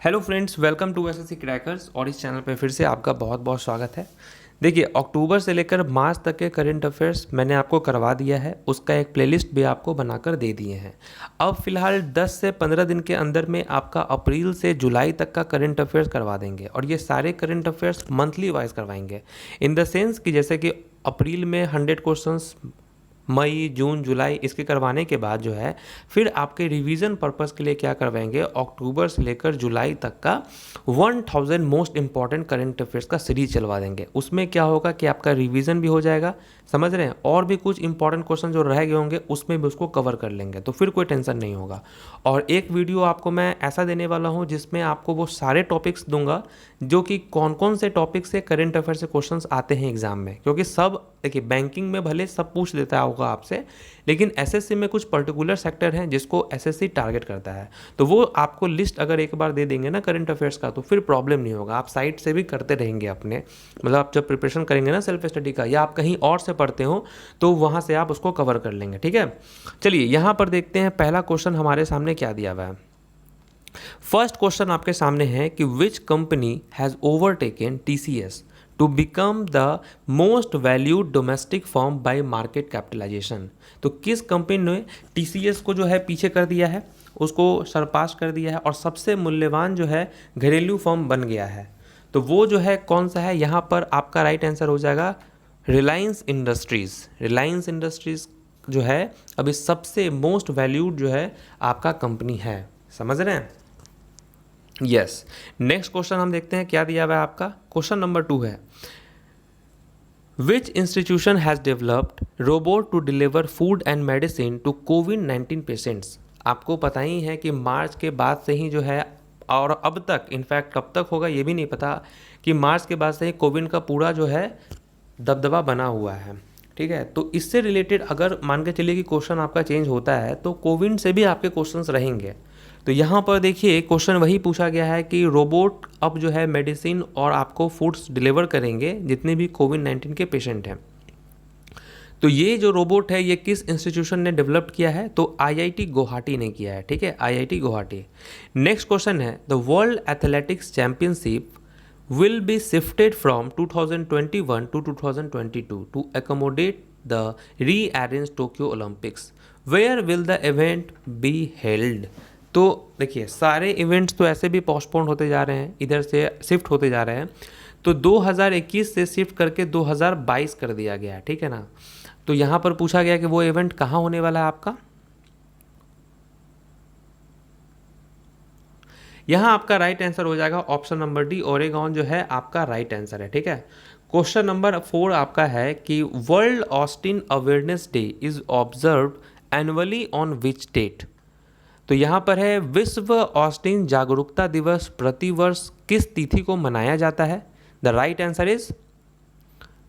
Hello friends, welcome to SSC crackers. और इस channel पे फिर से आपका बहुत बहुत स्वागत है। देखिए, अक्टूबर से लेकर मार्च तक के करंट अफेयर्स मैंने आपको करवा दिया है, उसका एक प्लेलिस्ट भी आपको बनाकर दे दिए हैं। अब फिलहाल 10 से 15 दिन के अंदर में आपका अप्रैल से जुलाई तक का करंट अफेयर्स करवा देंगे, और ये सारे करंट अफेयर्स मंथली वाइज करवाएंगे। इन द सेंस कि जैसे कि अप्रैल में 100 क्वेश्चंस, मई, जून, जुलाई इसके करवाने के बाद जो है फिर आपके रिवीजन पर्पस के लिए क्या करवाएंगे, अक्टूबर से लेकर जुलाई तक का 1000 मोस्ट इंपॉर्टेंट करंट अफेयर्स का सीरीज चलवा देंगे। उसमें क्या होगा कि आपका रिवीजन भी हो जाएगा, समझ रहे हैं, और भी कुछ इंपॉर्टेंट क्वेश्चन जो रह गए होंगे उसमें भी उसको कवर कर लेंगे, तो फिर कोई टेंशन नहीं होगा। और एक वीडियो आपको मैं ऐसा देने वाला हूँ जिसमें आपको वो सारे टॉपिक्स दूंगा जो कि कौन कौन से टॉपिक से करंट अफेयर से क्वेश्चंस आते हैं एग्जाम में। क्योंकि सब देखिए, बैंकिंग में भले सब पूछ देता होगा आपसे, लेकिन एसएससी में कुछ पर्टिकुलर सेक्टर हैं जिसको एसएससी टारगेट करता है, तो वो आपको लिस्ट अगर एक बार दे देंगे ना करंट अफेयर्स का, तो फिर प्रॉब्लम नहीं होगा। आप साइट से भी करते रहेंगे अपने, मतलब आप जब प्रिपरेशन करेंगे ना सेल्फ स्टडी का, या आप कहीं और से पढ़ते हो तो वहाँ से आप उसको कवर कर लेंगे। ठीक है, चलिए यहाँ पर देखते हैं पहला क्वेश्चन हमारे सामने क्या दिया हुआ है। फर्स्ट क्वेश्चन आपके सामने है कि which company has overtaken TCS to become the most valued domestic firm by market capitalization. तो किस कंपनी ने टीसीएस को जो है पीछे कर दिया है, उसको सरपास कर दिया है और सबसे मूल्यवान जो है घरेलू फर्म बन गया है। तो वो जो है कौन सा है, यहाँ पर आपका राइट आंसर हो जाएगा रिलायंस इंडस्ट्रीज़। रिलायंस इंडस्ट्रीज़ जो है अभी सबसे मोस्ट वैल्यूड जो है आपका कंपनी है, समझ रहे हैं। यस, नेक्स्ट क्वेश्चन हम देखते हैं क्या दिया हुआ है आपका। क्वेश्चन नंबर 2 है, which institution has developed robot to deliver food and medicine to कोविड-19 पेशेंट्स। आपको पता ही है कि मार्च के बाद से ही जो है, और अब तक इनफैक्ट कब तक होगा ये भी नहीं पता, कि मार्च के बाद से ही कोविड का पूरा जो है दबदबा बना हुआ है। ठीक है, तो इससे रिलेटेड अगर मान के चलिए कि क्वेश्चन आपका चेंज होता है तो कोविड से भी आपके क्वेश्चंस रहेंगे। तो यहाँ पर देखिए क्वेश्चन वही पूछा गया है कि रोबोट अब जो है मेडिसिन और आपको फूड्स डिलीवर करेंगे जितने भी कोविड-19 के पेशेंट हैं। तो ये जो रोबोट है ये किस इंस्टीट्यूशन ने डेवलप किया है, तो आईआईटी गुवाहाटी ने किया है। ठीक है, आईआईटी गुवाहाटी। नेक्स्ट क्वेश्चन है, the world athletics championship will be shifted from 2021 to 2022 to accommodate the rearranged Tokyo Olympics. Where will the event be held? तो देखिए, सारे इवेंट्स तो ऐसे भी पोस्टपोन होते जा रहे हैं, इधर से शिफ्ट होते जा रहे हैं। तो 2021 से शिफ्ट करके 2022 कर दिया गया है, ठीक है ना। तो यहाँ पर पूछा गया कि वो इवेंट कहाँ होने वाला है आपका। यहाँ आपका राइट आंसर हो जाएगा ऑप्शन नंबर डी, ओरेगॉन जो है आपका राइट आंसर है। ठीक है, क्वेश्चन नंबर 4 आपका है कि वर्ल्ड ऑस्टिन awareness day is observe annually on which date. तो यहाँ पर है विश्व ऑस्टिन जागरूकता दिवस प्रतिवर्ष किस तिथि को मनाया जाता है। द राइट आंसर इज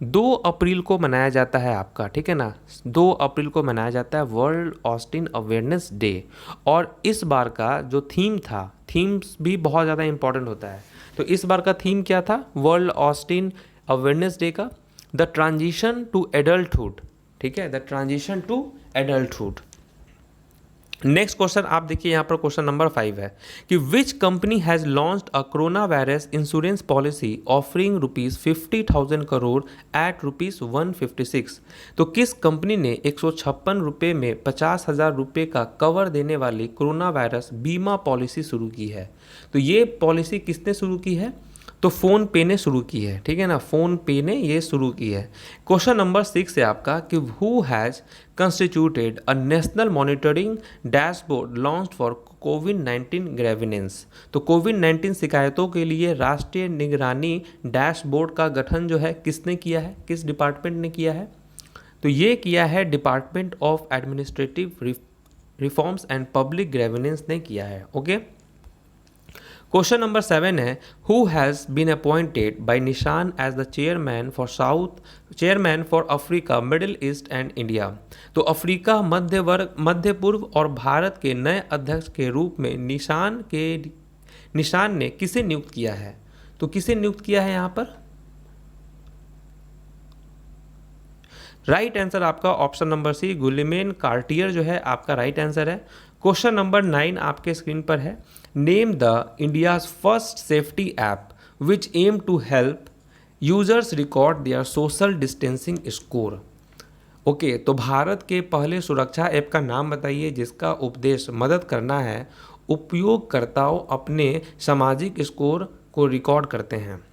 2 अप्रैल को मनाया जाता है आपका। ठीक है ना, 2 अप्रैल को मनाया जाता है वर्ल्ड ऑस्टिन अवेयरनेस डे। और इस बार का जो थीम था, थीम्स भी बहुत ज़्यादा इंपॉर्टेंट होता है। तो इस बार का थीम क्या था वर्ल्ड ऑस्टिन अवेयरनेस डे का, द ट्रांजिशन टू एडल्टहुड। ठीक है, the transition to adulthood. Next question आप देखिए, यहाँ पर क्वेश्चन नंबर 5 है कि which company has launched a corona virus insurance policy offering ₹50,000 crore at ₹156। तो किस कंपनी ने 156 रुपये में 50,000 रुपये का कवर देने वाली कोरोना वायरस बीमा पॉलिसी शुरू की है। तो ये पॉलिसी किसने शुरू की है, तो फ़ोन पे ने शुरू की है। ठीक है ना, फ़ोन पे ने ये शुरू की है। क्वेश्चन नंबर 6 है आपका कि who has constituted a national monitoring dashboard launched for कोविड-19 ग्रेविनेंस। तो कोविड-19 शिकायतों के लिए राष्ट्रीय निगरानी डैशबोर्ड का गठन जो है किसने किया है, किस डिपार्टमेंट ने किया है, तो ये किया है department of administrative reforms and public grievance ने किया है। ओके, क्वेश्चन नंबर 7 है who has been appointed by Nissan as the chairman for Africa, Middle East and India. तो अफ्रीका, मध्य पूर्व और भारत के नए अध्यक्ष के रूप में निशान ने किसे नियुक्त किया है। तो किसे नियुक्त किया है यहाँ पर, राइट आंसर आपका ऑप्शन नंबर सी, गुलिमेन कार्टियर जो है आपका राइट आंसर है। क्वेश्चन नंबर 9 आपके स्क्रीन पर है, name the India's first safety app which aim to help users record their social distancing score. Okay, तो भारत के पहले सुरक्षा ऐप का नाम बताइए जिसका उद्देश्य मदद करना है उपयोगकर्ताओं अपने सामाजिक स्कोर को रिकॉर्ड करते हैं।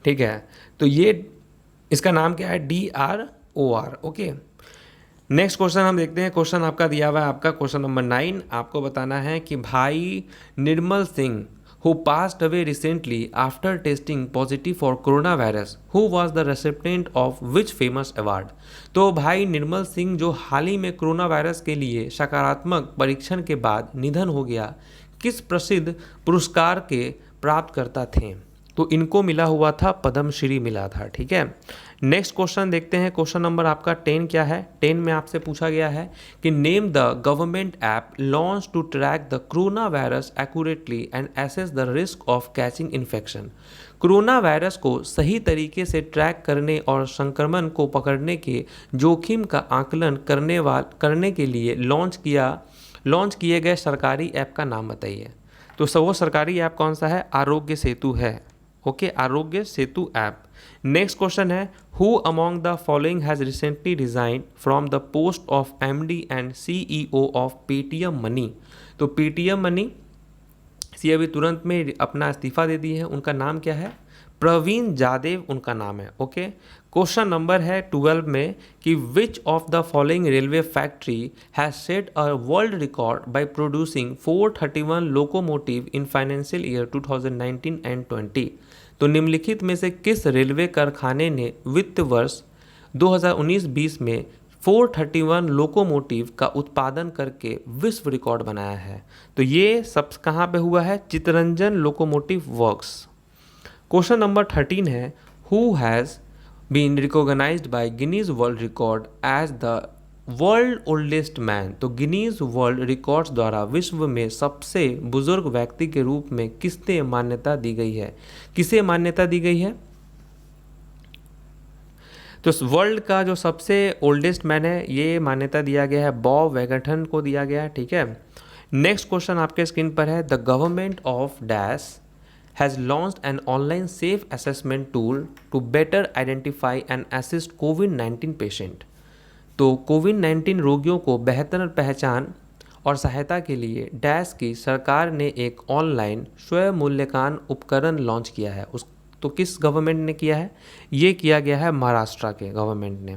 ठीक है, तो ये इसका नाम क्या है, DROR। ओके, नेक्स्ट क्वेश्चन हम देखते हैं। क्वेश्चन आपका दिया हुआ है, आपका क्वेश्चन नंबर 9। आपको बताना है कि भाई Nirmal Singh who passed away recently after testing positive for coronavirus, who was the recipient of which famous award। तो भाई निर्मल सिंह जो हाल ही में कोरोना वायरस के लिए सकारात्मक परीक्षण के बाद निधन हो गया, किस प्रसिद्ध पुरस्कार के प्राप्तकर्ता थे? तो इनको मिला हुआ था पद्मश्री मिला था। ठीक है, नेक्स्ट क्वेश्चन देखते हैं। क्वेश्चन नंबर आपका 10 क्या है? 10 में आपसे पूछा गया है कि name the government app launch to track the corona virus accurately and assess the risk of catching infection. Corona virus को सही तरीके से ट्रैक करने और संक्रमण को पकड़ने के जोखिम का आकलन करने के लिए लॉन्च किए गए सरकारी ऐप का नाम बताइए। तो वो सरकारी ऐप कौन सा है? आरोग्य सेतु है। Okay, Aarogya Setu app. Next question है, who among the following has recently resign from the post of MD and CEO of Paytm money. तो पेटीएम मनी से अभी तुरंत में अपना इस्तीफा दे दिए हैं। उनका नाम क्या है? प्रवीण जादेव उनका नाम है। ओके, क्वेश्चन नंबर है 12 में कि which of the following railway factory has set a world record by producing 431 locomotive in financial year 2019 and 20। तो निम्नलिखित में से किस रेलवे कारखाने ने वित्त वर्ष 2019-20 में 431 लोकोमोटिव का उत्पादन करके विश्व रिकॉर्ड बनाया है? तो ये सब कहाँ पे हुआ है? Chittaranjan locomotive works. Question number 13 है, who has been recognized by Guinness world record as the world oldest man. तो गिनीज वर्ल्ड रिकॉर्ड्स द्वारा विश्व में सबसे बुजुर्ग व्यक्ति के रूप में किसने मान्यता दी गई है? किसे मान्यता दी गई है? तो वर्ल्ड का जो सबसे ओल्डेस्ट मैन है ये मान्यता दिया गया है बॉब वैगटन को दिया गया है। ठीक है, नेक्स्ट क्वेश्चन आपके स्क्रीन पर है, the government of dash has launched an online safe assessment tool to better identify and assist COVID-19 patient। तो कोविड-19 रोगियों को बेहतर पहचान और सहायता के लिए डैश की सरकार ने एक ऑनलाइन स्वयं मूल्यांकन उपकरण लॉन्च किया है। तो किस गवर्नमेंट ने किया है? ये किया गया है महाराष्ट्र के गवर्नमेंट ने।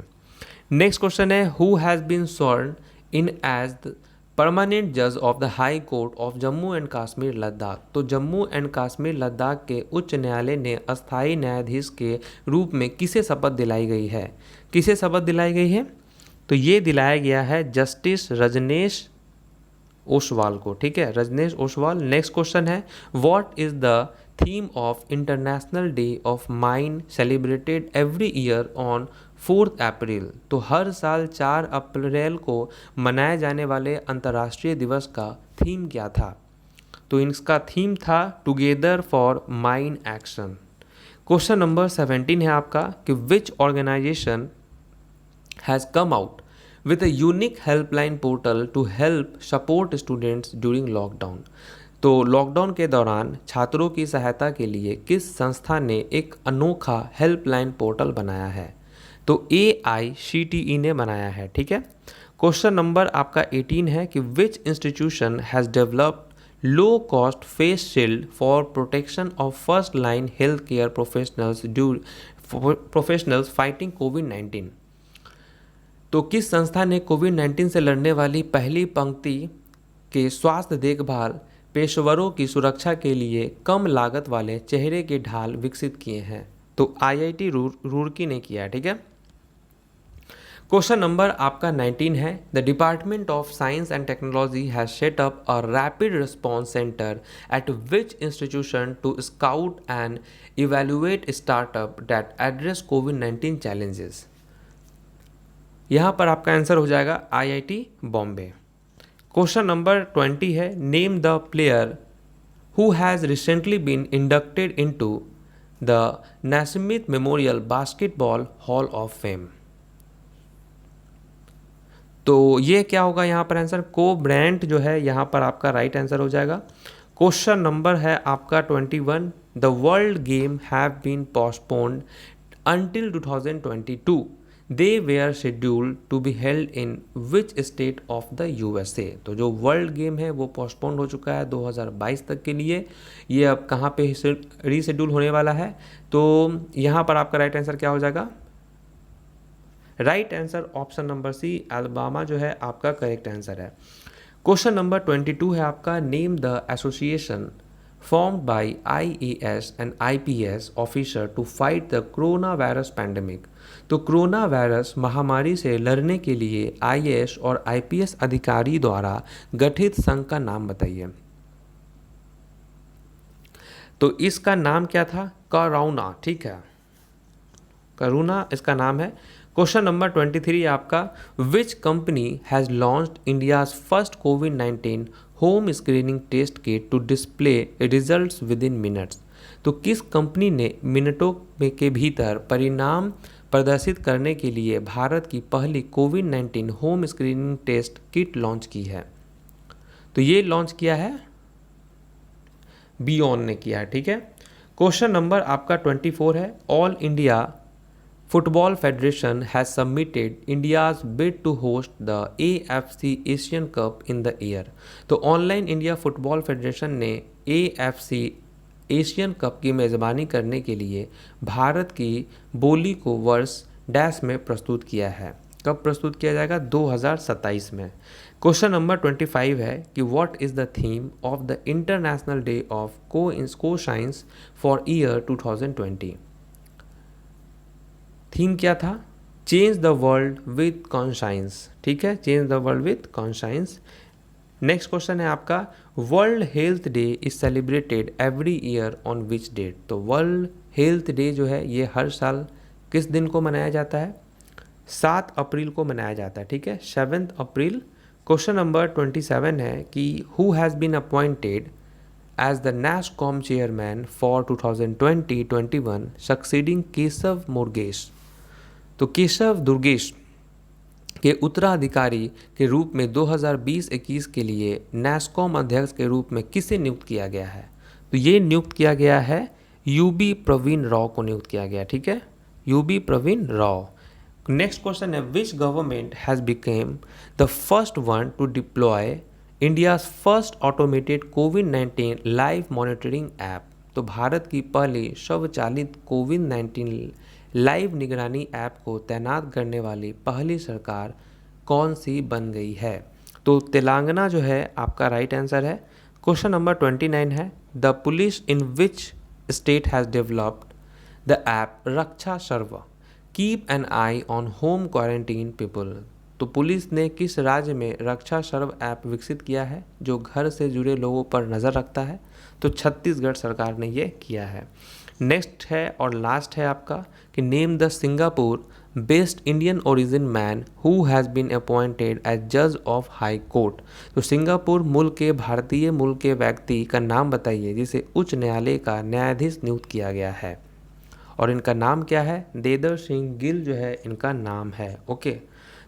नेक्स्ट क्वेश्चन है, who has been sworn in as the permanent जज of the high court of Jammu and Kashmir Ladakh. तो जम्मू एंड कश्मीर लद्दाख के उच्च न्यायालय ने अस्थायी न्यायाधीश के रूप में किसे शपथ दिलाई गई है? किसे शपथ दिलाई गई है? तो ये दिलाया गया है जस्टिस रजनेश ओसवाल को। ठीक है, रजनेश ओसवाल। नेक्स्ट क्वेश्चन है, what is the theme of international Day of mine celebrated every year on 4 अप्रैल। तो हर साल 4 अप्रैल को मनाए जाने वाले अंतर्राष्ट्रीय दिवस का थीम क्या था? तो इसका थीम था together for mine action. Question number 17 है आपका कि which organisation has come out with a unique helpline portal to help support students during lockdown। तो लॉकडाउन के दौरान छात्रों की सहायता के लिए किस संस्था ने एक अनोखा हेल्पलाइन पोर्टल बनाया है? तो AICTE ने बनाया है। ठीक है, क्वेश्चन नंबर आपका 18 है कि which institution has developed low cost face shield for protection of first line health care professionals fighting कोविड-19। तो किस संस्था ने कोविड-19 से लड़ने वाली पहली पंक्ति के स्वास्थ्य देखभाल पेशेवरों की सुरक्षा के लिए कम लागत वाले चेहरे के ढाल विकसित किए हैं? तो IIT रुड़की ने किया है। ठीक है, क्वेश्चन नंबर आपका 19 है, the department of science and technology has set up a rapid response centre at which institution to scout and evaluate startup that address कोविड-19 चैलेंजेस। यहाँ पर आपका आंसर हो जाएगा IIT बॉम्बे। क्वेश्चन नंबर 20 है, name the player who has recently been inducted into the Naismith Memorial Basketball Hall of Fame. तो ये क्या होगा यहाँ पर आंसर, कोबैलेंट जो है यहाँ पर आपका राइट आंसर हो जाएगा। क्वेश्चन नंबर है आपका 21, the world game have been postponed until 2022. They were scheduled to be held in which state of the USA? तो जो वर्ल्ड गेम है वो पोस्टपोन्ड हो चुका है 2022 तक के लिए। ये अब कहाँ पे रीशेड्यूल होने वाला है? तो यहाँ पर आपका राइट आंसर क्या हो जाएगा? Right answer option number C, Alabama जो है आपका करेक्ट आंसर है। क्वेश्चन नंबर 22 है आपका, name the association formed by IAS and IPS officer to fight the coronavirus pandemic। तो कोरोना वायरस महामारी से लड़ने के लिए IAS और IPS अधिकारी द्वारा गठित संघ का नाम बताइए। तो इसका नाम क्या था? कोरोना, ठीक है, करुणा इसका नाम है। क्वेश्चन नंबर 23 आपका, which company has launched India's first कोविड-19 home screening test kit to display results within minutes. तो किस कंपनी ने मिनटों में के भीतर परिणाम प्रदर्शित करने के लिए भारत की पहली कोविड-19 home screening test kit launch की है? तो ये लॉन्च किया है बियॉन ने किया है, ठीक है। क्वेश्चन नंबर आपका 24 है, all India football federation has submitted India's bid to host the AFC Asian cup in the year. तो ऑनलाइन इंडिया फुटबॉल फेडरेशन ने AFC एशियन कप की मेज़बानी करने के लिए भारत की बोली को वर्ष डैश में प्रस्तुत किया है। कब प्रस्तुत किया जाएगा? 2027 में। क्वेश्चन नंबर 25 है कि what is the theme of the International Day of Conscience for year 2020। Theme क्या था? Change the world with conscience, ठीक है, change the world with conscience. Next question है आपका, world health day is celebrated every year on which date. तो world health day जो है ये हर साल किस दिन को मनाया जाता है? 7 अप्रैल को मनाया जाता है, ठीक है, 7 अप्रैल। क्वेश्चन नंबर 27 है कि who has been appointed as the NASSCOM chairman for 2020-21 succeeding Keshav Murgesh. तो केशव दुर्गेश के उत्तराधिकारी के रूप में 2020-21 के लिए NASSCOM अध्यक्ष के रूप में किसे नियुक्त किया गया है? तो ये नियुक्त किया गया है UB प्रवीण राव को नियुक्त किया गया, ठीक है, UB Praveen Rao. Next question है, which government has became the first one to deploy India's first automated कोविड-19 लाइव मॉनिटरिंग ऐप। तो भारत की पहली स्वचालित कोविड-19 लाइव निगरानी ऐप को तैनात करने वाली पहली सरकार कौन सी बन गई है? तो तेलंगाना जो है आपका राइट आंसर है। क्वेश्चन नंबर 29 है, the police in which state has developed the app Raksha serve keep an eye on home quarantine people. तो पुलिस ने किस राज्य में रक्षा सर्व ऐप विकसित किया है जो घर से जुड़े लोगों पर नज़र रखता है? तो छत्तीसगढ़ सरकार ने ये किया है। नेक्स्ट है और लास्ट है आपका कि name the Singapore based Indian origin man who has been appointed as जज ऑफ हाई कोर्ट। तो सिंगापुर मूल के भारतीय मूल के व्यक्ति का नाम बताइए जिसे उच्च न्यायालय का न्यायाधीश नियुक्त किया गया है, और इनका नाम क्या है? देदर सिंह गिल जो है इनका नाम है। ओके,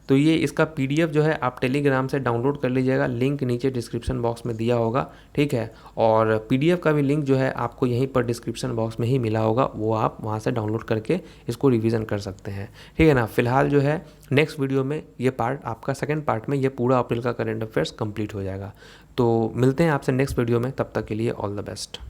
तो ये इसका PDF जो है आप टेलीग्राम से डाउनलोड कर लीजिएगा, लिंक नीचे डिस्क्रिप्शन बॉक्स में दिया होगा, ठीक है, और PDF का भी लिंक जो है आपको यहीं पर डिस्क्रिप्शन बॉक्स में ही मिला होगा, वो आप वहाँ से डाउनलोड करके इसको रिवीजन कर सकते हैं, ठीक है ना। फिलहाल जो है नेक्स्ट वीडियो में ये पार्ट आपका सेकेंड पार्ट में ये पूरा अप्रैल का करंट अफेयर्स कंप्लीट हो जाएगा। तो मिलते हैं आपसे नेक्स्ट वीडियो में, तब तक के लिए ऑल द बेस्ट।